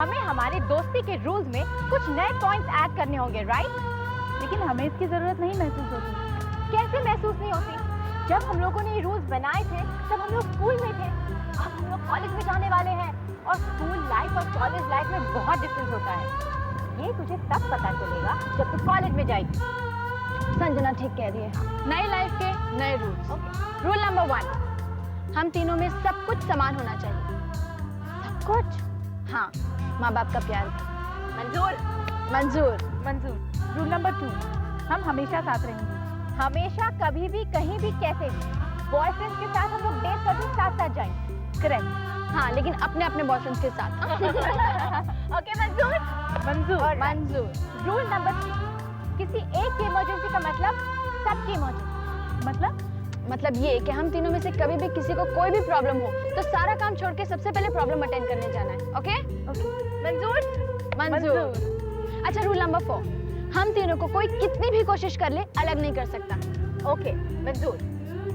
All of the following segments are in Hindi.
हमें हमारे दोस्ती के रूल्स में कुछ नए पॉइंट्स ऐड करने होंगे, राइट? लेकिन हमें इसकी जरूरत नहीं महसूस होती। कैसे महसूस नहीं होती? जब हम लोगों ने ये रूल्स बनाए थे तब हम लोग स्कूल में थे। अब हम लोग कॉलेज में जाने वाले हैं और स्कूल लाइफ और कॉलेज लाइफ में बहुत डिफरेंस होता है। ये तुझे तब पता चलेगा जब तू कॉलेज में जाएगी। संजना ठीक कह रही है। नए लाइफ के नए रूल्स। रूल नंबर 1, हम तीनों में सब कुछ समान होना चाहिए। सब कुछ? हाँ, माँ बाप का प्यार भी। मंजूर? मंजूर। मंजूर। रूल नंबर 2, हम हमेशा साथ रहेंगे। हमेशा, कभी भी, कहीं भी, कैसे भी। बॉयफ्रेंड्स के साथ हम लोग डेट करते साथ साथ जाएंगे। करेक्ट। हाँ, लेकिन अपने अपने बॉयफ्रेंड्स के साथ। ओके, मंजूर? मंजूर। मंजूर। रूल नंबर 3, किसी एक की इमरजेंसी का मतलब सबकी इमरजेंसी। मतलब ये कि हम तीनों में से कभी भी किसी को कोई भी प्रॉब्लम हो तो सारा काम छोड़ के सबसे पहले प्रॉब्लम अटेंड करने जाना है। ओके? मंजूर? मंजूर। अच्छा, रूल नंबर 4, हम तीनों को कोई कितनी भी कोशिश कर ले अलग नहीं कर सकता। ओके, मंजूर?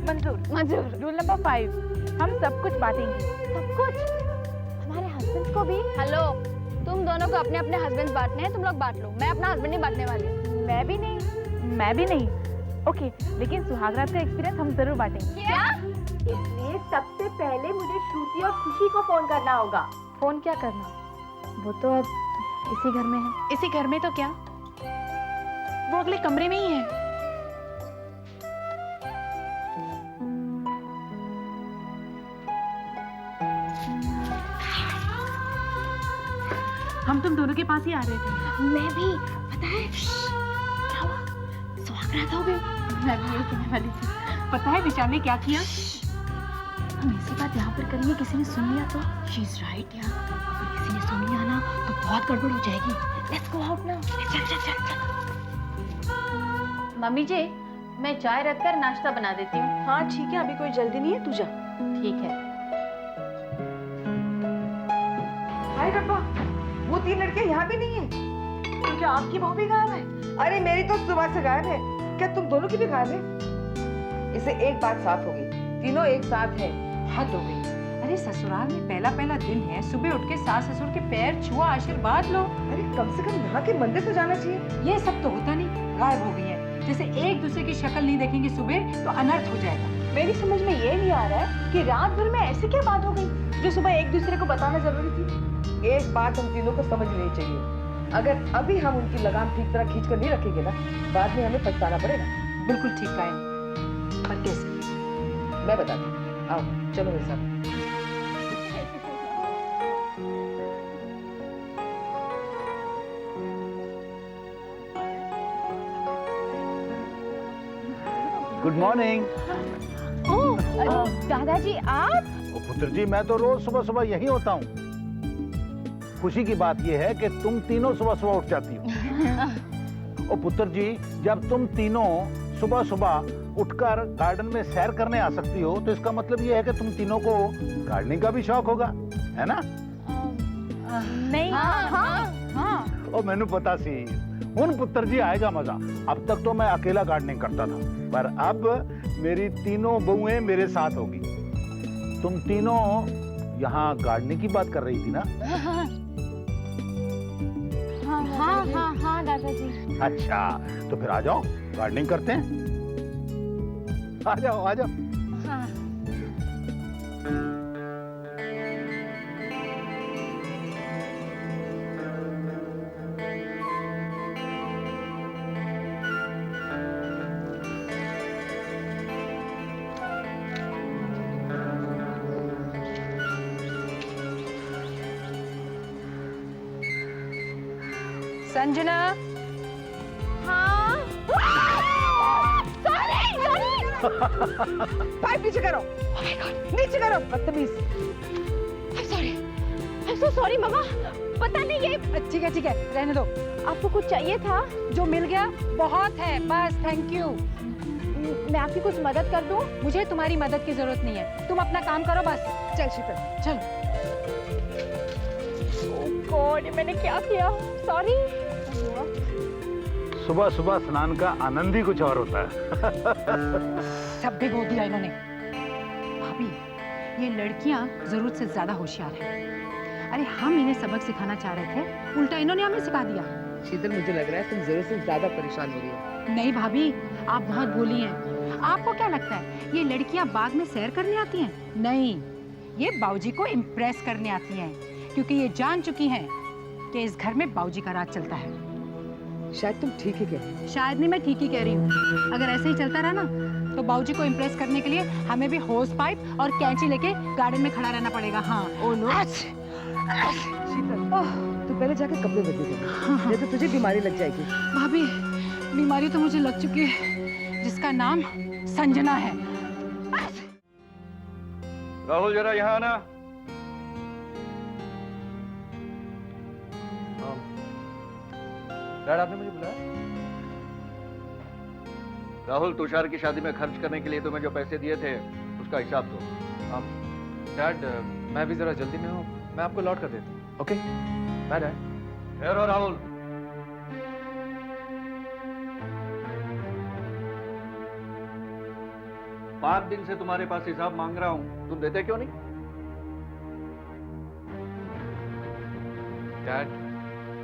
मंजूर। मंजूर। रूल नंबर 5, हम सब कुछ बांटेंगे। सब कुछ? हमारे हस्बैंड को भी? हेलो, तुम दोनों को अपने अपने हस्बैंड बांटने हैं, तुम लोग बांट लो। मैं अपना हस्बैंड नहीं बांटने वाली हूँ। मैं भी नहीं। मैं भी नहीं। ओके, लेकिन सुहागरात का एक्सपीरियंस हम जरूर बांटेंगे। क्या? इसलिए सबसे पहले मुझे श्रुति और खुशी को फोन करना होगा। फोन क्या करना? वो तो अब इसी घर में है। इसी घर में तो क्या, वो अगले कमरे में ही है। हम तुम दोनों के पास ही आ रहे थे। मैं भी। पता है क्या हुआ? सुहागरात हो गई। मैं भी यही कहने वाली थी। पता है विशाल ने क्या किया? हम ऐसी बात यहाँ पर करेंगे, किसी ने सुन लिया तो? She's right यार। अगर किसी ने सुन लिया ना तो बहुत गड़बड़ हो जाएगी। Let's go out now। चल चल चल चल। मम्मी जी, मैं चाय रखकर नाश्ता बना देती हूँ। हाँ ठीक है, अभी कोई जल्दी नहीं है, तू जा। ठीक है। हाय रब्बा, वो 3 लड़के यहाँ भी नहीं है। तो क्या आपकी बहू भी गायब है? अरे मेरी तो सुबह से गायब है। क्या तुम दोनों की भी गायब है? इसे एक बात साफ होगी, तीनों एक साथ हैं। हद हो गई। अरे ससुराल में पहला पहला दिन है, सुबह उठ के सास ससुर के पैर छुआ, आशीर्वाद लो। अरे कम से कम यहाँ के मंदिर तो जाना चाहिए। ये सब तो होता नहीं, गायब हो गई है। जैसे एक दूसरे की शक्ल नहीं देखेंगे सुबह तो अनर्थ हो जाएगा। मेरी समझ में ये नहीं आ रहा है कि रात भर में ऐसी क्या बात हो गई जो सुबह एक दूसरे को बताना जरूरी थी। एक बात हम तीनों को समझ लेनी चाहिए, अगर अभी हम उनकी लगाम ठीक तरह खींच कर नहीं रखेंगे ना, बाद में हमें पछताना पड़ेगा। बिल्कुल ठीक कहा है, पर कैसे? मैं बताती हूँ, आओ चलो मेरे साथ। Good morning. दादाजी आप? पुत्र जी, मैं तो रोज सुबह सुबह यही होता हूँ। खुशी की बात यह है कि तुम तीनों सुबह सुबह उठ जाती हो। और पुत्र जी, जब तुम तीनों सुबह सुबह उठकर गार्डन में सैर करने आ सकती हो तो इसका मतलब यह है कि तुम तीनों को गार्डनिंग का भी शौक होगा, है ना? नहीं। हाँ। और मैंने पता सी उन पुत्र जी आएगा मजा। अब तक तो मैं अकेला गार्डनिंग करता था, पर अब मेरी तीनों बहुएं मेरे साथ होगी। तुम तीनों यहाँ गार्डनिंग की बात कर रही थी ना? हाँ दादाजी। अच्छा, तो फिर आ जाओ, गार्डनिंग करते हैं। आ जाओ आ जाओ। हाँ। संजना, हाँ। पैर पीछे करो। नीचे करो, बदतमीज। I'm so sorry मामा। पता नहीं ये। ठीक है, रहने दो। आपको कुछ चाहिए था? जो मिल गया बहुत है, बस थैंक यू। मैं आपकी कुछ मदद कर दूं? मुझे तुम्हारी मदद की जरूरत नहीं है, तुम अपना काम करो बस। चल शीतल, चलो। गॉड, मैंने क्या किया? सॉरी। सुबह सुबह स्नान का आनंद ही कुछ और होता है। सब भिगो दिया इन्होंने। भाभी, ये लड़कियां जरूरत से ज्यादा होशियार हैं। अरे हम इन्हें सबक सिखाना चाह रहे थे, उल्टा इन्होंने हमें सिखा दिया। शीतल, मुझे लग रहा है तुम जरूरत से ज्यादा परेशान हो रही हो। नहीं भाभी, आप बहुत भोली हैं। आपको क्या लगता है ये लड़कियां बाग में सैर करने आती हैं? नहीं, ये बाऊजी को इम्प्रेस करने आती हैं, क्योंकि ये जान चुकी हैं कि इस घर में बाऊजी का राज चलता है। शायद तुम ठीक ही कह रही हो। शायद नहीं, मैं ठीक ही कह रही हूँ। अगर ऐसे ही चलता रहा ना तो बाऊजी को इम्प्रेस करने के लिए हमें भी होस पाइप और कैंची लेके गार्डन में खड़ा रहना पड़ेगा। हाँ। Oh no. शीतल, तू पहले जाके कपड़े बदल दे, नहीं तो तुझे बीमारी लग जाएगी। भाभी, बीमारी तो मुझे लग चुकी है, जिसका नाम संजना है। राहुल, जरा यहाँ आना। डैड, आपने मुझे बुलाया? राहुल, तुषार की शादी में खर्च करने के लिए तुम्हें जो पैसे दिए थे उसका हिसाब दो। डैड, मैं अभी जरा जल्दी में हूँ, मैं आपको लौट कर देता हूँ। Okay, bye dad. ठहरो राहुल। पांच दिन से तुम्हारे पास हिसाब मांग रहा हूं, तुम देते क्यों नहीं? डैड,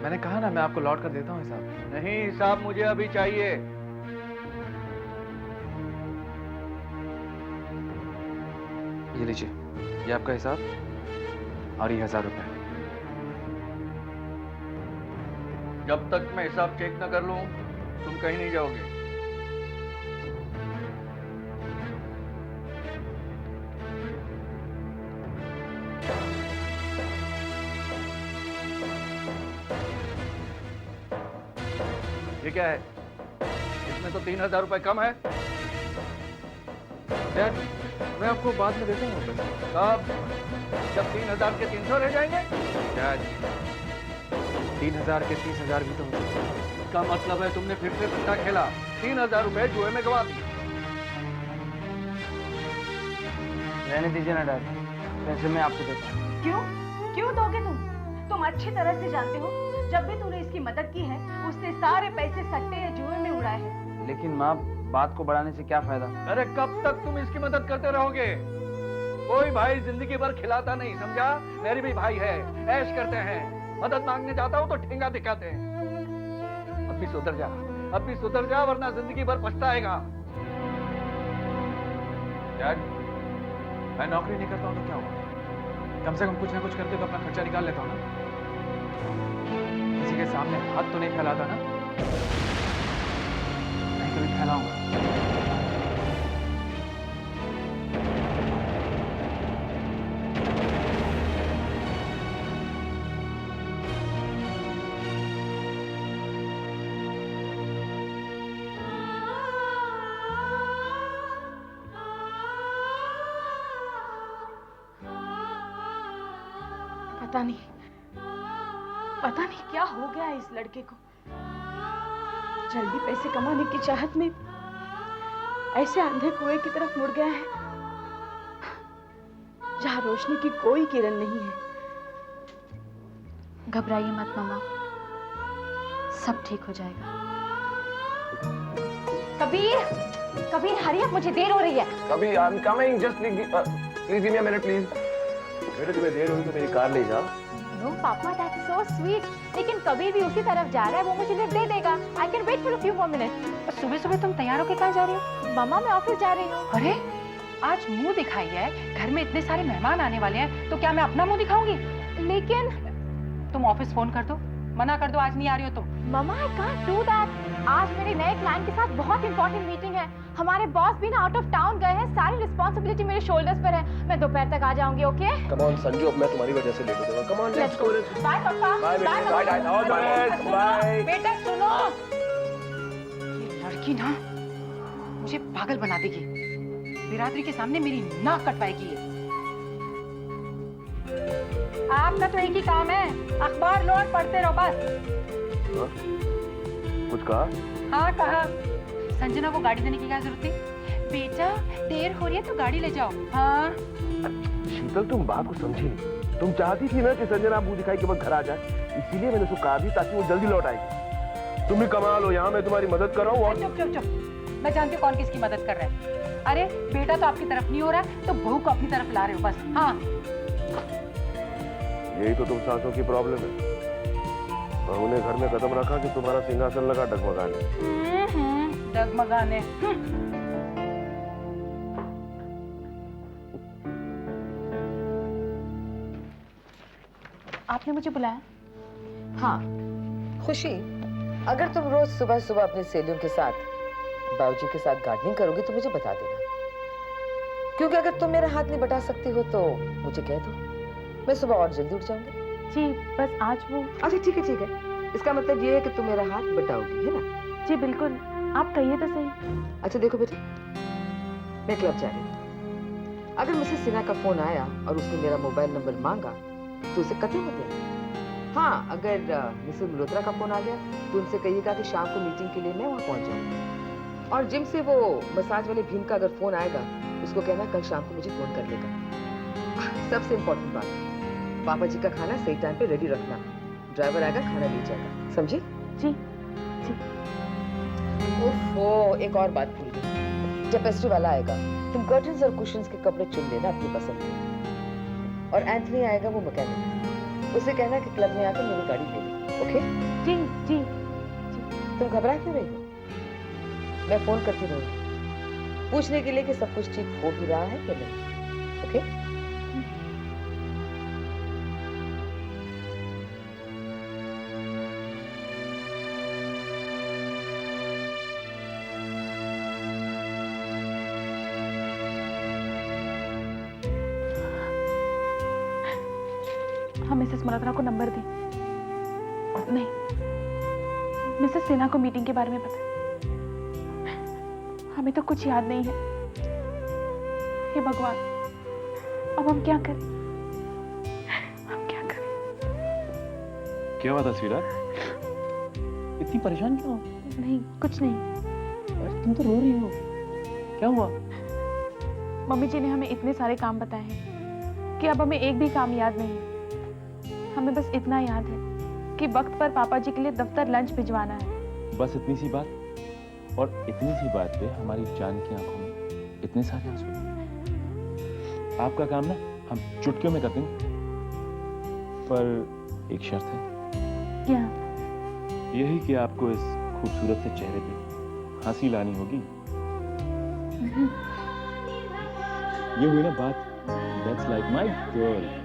मैंने कहा ना मैं आपको लौट कर देता हूँ हिसाब। नहीं, हिसाब मुझे अभी चाहिए। ये लीजिए, ये आपका हिसाब और ये 1000 रुपए। जब तक मैं हिसाब चेक न कर लूं, तुम कहीं नहीं जाओगे। ये क्या है? इसमें तो 3000 रुपए कम है। डैड, मैं आपको बाद में देता हूँ पैसे। कब? जब 3000 के 300 रह जाएंगे? डैड, 3000 के 30,000 भी तो हो सकते हैं। इसका मतलब है तुमने फिर से सट्टा खेला, 3000 रुपए जुए में गवा दिए। रहने दीजिए ना डैड, पैसे मैं आपको देता हूँ। क्यों? क्यों दोगे तुम? तुम अच्छी तरह से जानते हो, जब भी तूने इसकी मदद की है, उसने सारे पैसे सट्टे या जुए में उड़ाए हैं। लेकिन माँ, बात को बढ़ाने से क्या फायदा? अरे कब तक तुम इसकी मदद करते रहोगे? कोई भाई जिंदगी भर खिलाता नहीं, समझा? मेरी भी भाई है, ऐश करते हैं। मदद मांगने जाता हूँ तो ठेंगा दिखाते हैं। अब भी सुधर जा, अब भी सुधर जा, वरना जिंदगी भर पछताएगा। डैड, मैं नौकरी नहीं करता हूँ तो क्या हुआ? कम से कम कुछ ना कुछ करके तो अपना खर्चा निकाल लेता हूँ ना। किसी के सामने हाथ तो नहीं फैलाता ना? नहीं कभी फैलाऊंगा। पता नहीं क्या हो गया है इस लड़के को। जल्दी पैसे कमाने की चाहत में ऐसे अंधे कुएं की तरफ मुड़ गया है, जहां रोशनी की कोई किरण नहीं है। घबराइए मत मामा, सब ठीक हो जाएगा। कबीर, कबीर हरी अप, मुझे देर हो रही है। कभी I am coming, just please give me a minute please. बेटा, तुम्हें देर हुई तो मेरी कार ले जाओ। नो पापा, दैट्स सो स्वीट। लेकिन कबीर भी उसी तरफ जा रहा है, वो मुझे लिफ्ट दे देगा। I can wait for a few more minutes. सुबह सुबह तुम तैयार होके कहाँ जा रही हो? मम्मा, मैं ऑफिस जा रही हूँ। अरे, आज मुंह दिखाई है, घर में इतने सारे मेहमान आने वाले हैं, तो क्या मैं अपना मुंह दिखाऊंगी? लेकिन तुम ऑफिस फोन कर दो, मना कर दो आज नहीं आ रही हो तुम। मम्मा, आई कांट डू दैट। आज मेरे नए क्लाइंट के साथ बहुत इंपॉर्टेंट मीटिंग है। हमारे बॉस भी ना आउट ऑफ टाउन गए हैं, सारी रिस्पॉन्सिबिलिटी मेरे शोल्डर्स पर है। मैं दोपहर तक आ जाऊंगी। ओके? कम ऑन संजू, अब मैं तुम्हारी वजह से लेट हो जाऊंगा। Come on, let's go. Bye पापा। बाय बेटा, bye bye, all the best, bye. बेटा सुनो, ये लड़की ना मुझे पागल बना देगी। बिरादरी के सामने मेरी नाक कटवाएगी ये। आपका तो एक ही काम है, अखबार लो और पढ़ते रहो बस। कुछ कहा? हाँ कहा। संजना को गाड़ी देने की क्या जरूरत थी? बेटा देर हो रही है तो गाड़ी ले जाओ। हाँ। शीतल, तुम बात को समझी नहीं। तुम चाहती थी ना कि संजना मुंह दिखाई के बाद घर आ जाए, इसीलिए मैंने उसको कहा भी ताकि वो जल्दी लौट आएगी। तुम भी कमाल हो, यहाँ मैं तुम्हारी मदद कर रहा हूँ। और चुप चुप चुप, मैं जानती हूँ कौन किसकी मदद कर रहा है। अरे बेटा तो आपकी तरफ नहीं हो रहा, तो बहू को अपनी तरफ ला रहे हो बस। हाँ। यही तो तुम सासों की प्रॉब्लम है। और उन्हें घर में कदम रखा कि तुम्हारा सिंहासन लगा डगमगाने। डगमगाने। आपने मुझे बुलाया? हाँ खुशी, अगर तुम रोज सुबह सुबह अपनी सहेलियों के साथ बाबूजी के साथ गार्डनिंग करोगी तो मुझे बता देना, क्योंकि अगर तुम मेरा हाथ नहीं बटा सकती हो तो मुझे कह दो, मैं सुबह और जल्दी उठ जाऊंगी। जी बस आज वो। अच्छा ठीक है ठीक है, इसका मतलब ये है कि तुम मेरा हाथ बटाओगी, है ना? जी बिल्कुल, आप कहिए तो सही। अच्छा देखो बेटा, मैं क्लब जा रही हूँ। अगर मिसेस सिन्हा का फोन आया और उसने मेरा मोबाइल नंबर मांगा तो उसे कतई मत देना। हाँ, अगर मिसेस मल्होत्रा का फोन आ गया तो उनसे कहिएगा कि शाम को मीटिंग के लिए मैं वहाँ पहुँच जाऊँगी। और जिम से वो मसाज वाले भीम का अगर फोन आएगा उसको कहना कल शाम को मुझे फोन कर लेगा। सबसे इम्पोर्टेंट बात, पापा जी का खाना सही टाइम पे रेडी रखना, ड्राइवर आएगा खाना ले जाएगा, समझी? जी जी। ओफो, एक और बात भूल गई, जब पेस्ट्री वाला आएगा तुम कर्टन्स और कुशन्स के कपड़े चुन लेना अपनी पसंद के। और एंथनी आएगा वो मैकेनिक, उसे कहना कि क्लब में आकर मेरी गाड़ी ले ले, ओके? जी जी। तुम घबरा क्यों रही हो? मैं फोन करती रहूंगी पूछने के लिए कि सब कुछ ठीक हो भी रहा है कि नहीं, ओके? हम मिसेस मल्होत्रा को नंबर दें? नहीं, मिसेस सिन्हा को मीटिंग के बारे में पता है, हमें तो कुछ याद नहीं है। हे भगवान, अब हम क्या करें? हम क्या करें? क्या हुआ था स्वीटहार्ट? इतनी परेशान क्यों हो? नहीं, कुछ नहीं। अरे तुम तो रो रही हो, क्या हुआ? मम्मी जी ने हमें इतने सारे काम बताए हैं कि अब हमें एक भी काम याद नहीं है। हमें बस इतना याद है कि वक्त पर पापा जी के लिए दफ्तर लंच भिजवाना है। बस इतनी सी बात, और इतनी सी बात पे हमारी जान की आंखों में इतने सारे आंसू। आपका काम ना हम चुटकियों में कर देंगे, पर एक शर्त है। क्या? यही कि आपको इस खूबसूरत से चेहरे पे हंसी लानी होगी। ये हुई ना बात, that's like my girl.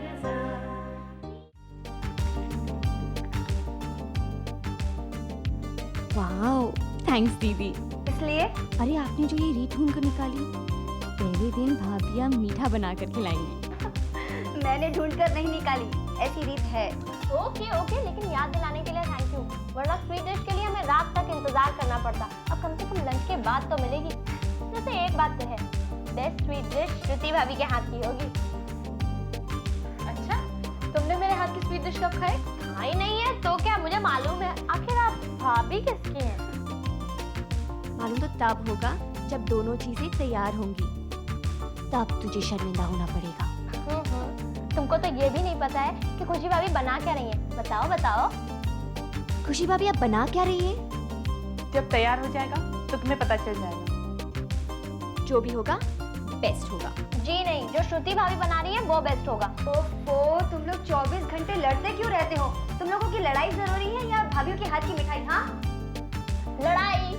Wow, thanks दीदी। इसलिए अरे आपने जो ये रीत ढूंढ कर निकाली, पहले दिन भाभियाँ मीठा बनाकर खिलाएंगी। मैंने ढूंढकर नहीं निकाली, ऐसी रीत है। ओके ओके, लेकिन याद दिलाने के लिए थैंक यू, वरना स्वीट डिश के लिए हमें रात तक इंतजार करना पड़ता। अब कम से कम लंच के बाद तो मिलेगी। वैसे एक बात तो है, बेस्ट स्वीट डिश श्रुति भाभी के हाथ की होगी। अच्छा, तुमने मेरे हाथ की स्वीट डिश कब खाई? खाई नहीं है तो क्या, मुझे मालूम है। आखिर आप भाभी किसकी हैं? मालूम तो तब होगा जब दोनों चीजें तैयार होंगी, तब तुझे शर्मिंदा होना पड़ेगा। तुमको तो ये भी नहीं पता है कि खुशी भाभी बना क्या रही है। बताओ बताओ। खुशी भाभी आप बना क्या रही है? जब तैयार हो जाएगा तो तुम्हें पता चल जाएगा। जो भी होगा बेस्ट होगा। जी नहीं, जो श्रुति भाभी बना रही है वो बेस्ट होगा। ओफो, तुम लोग 24 घंटे लड़ते क्यों रहते हो? तुम लोगों की लड़ाई जरूरी है या भाभियों के हाथ की मिठाई? हाँ, लड़ाई।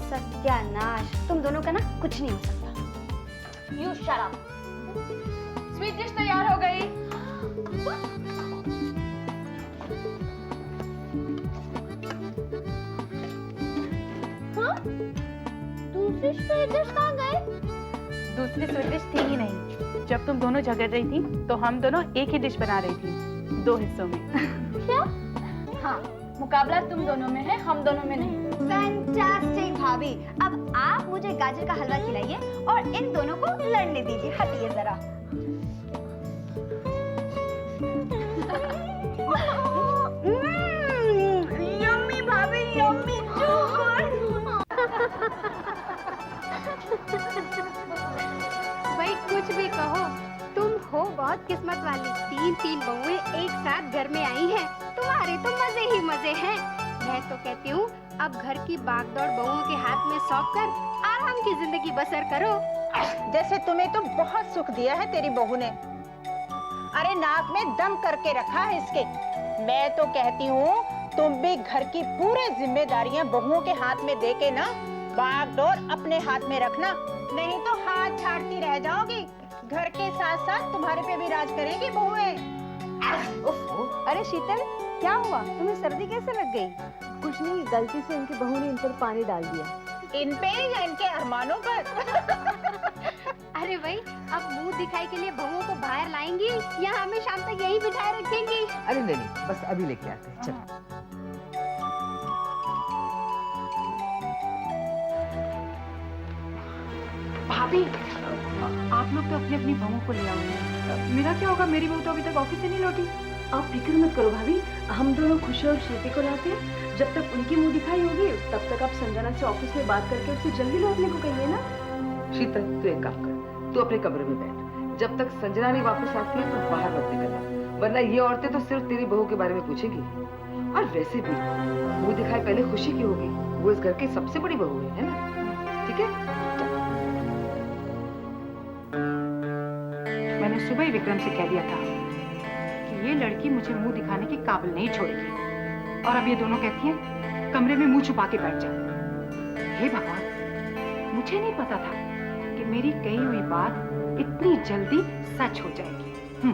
सत्यानाश, तुम दोनों का ना कुछ नहीं हो सकता। You shut up. Sweet dish तैयार हो गई। हाँ? दूसरी स्वीट डिश कहाँ गई? दूसरी स्वीट डिश थी ही नहीं। जब तुम दोनों झगड़ रही थी तो हम दोनों एक ही डिश बना रही थी, 2 हिस्सों में। क्या? हाँ, मुकाबला तुम दोनों में है, हम दोनों में नहीं। फैंटास्टिक भाभी, अब आप मुझे गाजर का हलवा खिलाइए और इन दोनों को लड़ने दीजिए। हटिए जरा। यम्मी भाभी, यम्मी। भाई कुछ भी कहो, तुम हो बहुत किस्मत वाली। 3 बहुएं एक साथ घर में आई हैं। तुम्हारे तो मजे ही मजे हैं। मैं तो कहती हूँ अब घर की भागदौड़ बहुओं के हाथ में सौंप कर आराम की जिंदगी बसर करो। जैसे तुम्हें तो बहुत सुख दिया है तेरी बहू ने। अरे नाक में दम करके रखा है इसके। मैं तो कहती हूँ तुम भी घर की पूरी जिम्मेदारियां बहुओं के हाथ में देके ना बागडोर अपने हाथ में रखना, नहीं तो हाथ झाड़ती रह जाओगी। घर के साथ साथ तुम्हारे पे भी राज करेंगी बहुएं। अरे शीतल, क्या हुआ? तुम्हें सर्दी कैसे लग गई? कुछ नहीं, गलती से इनकी बहू ने इन पर पानी डाल दिया। इन पे या इनके अरमानों पर? अरे भाई, अब मुंह दिखाई के लिए बहुओं को बाहर लाएंगी या हमें शाम तक यहीं बिठाए रखेंगी? अरे नहीं, बस अभी लेके आते हैं, चलो। भाभी, आप लोग तो अपनी अपनी बहुओं को ले आओगे, मेरा क्या होगा? मेरी बहू तो अभी तक ऑफिस से नहीं लौटी। आप फिक्र मत करो भाभी, हम दोनों खुशी और श्रुति को लाते हैं। जब तक उनकी मुंह दिखाई होगी तब तक आप संजना से ऑफिस में बात करके उससे जल्दी लौटने को कहिए ना। शीतल, तू एक काम कर, तू अपने कमरे में बैठ। जब तक संजना नहीं वापस आती है तो बाहर मत निकलना, वरना ये औरतें तो सिर्फ तेरी बहू के बारे में पूछेगी। और वैसे भी मुंह दिखाई पहले खुशी की होगी, वो इस घर की सबसे बड़ी बहू है ना? ठीक है? मैंने सुबह ही विक्रम से कह दिया था कि ये लड़की मुझे मुंह दिखाने के काबिल नहीं छोड़ेगी, और अब ये दोनों कहती हैं कमरे में मुंह छुपा के बैठ जा। हे भगवान, मुझे नहीं पता था कि मेरी कही हुई बात इतनी जल्दी सच हो जाएगी।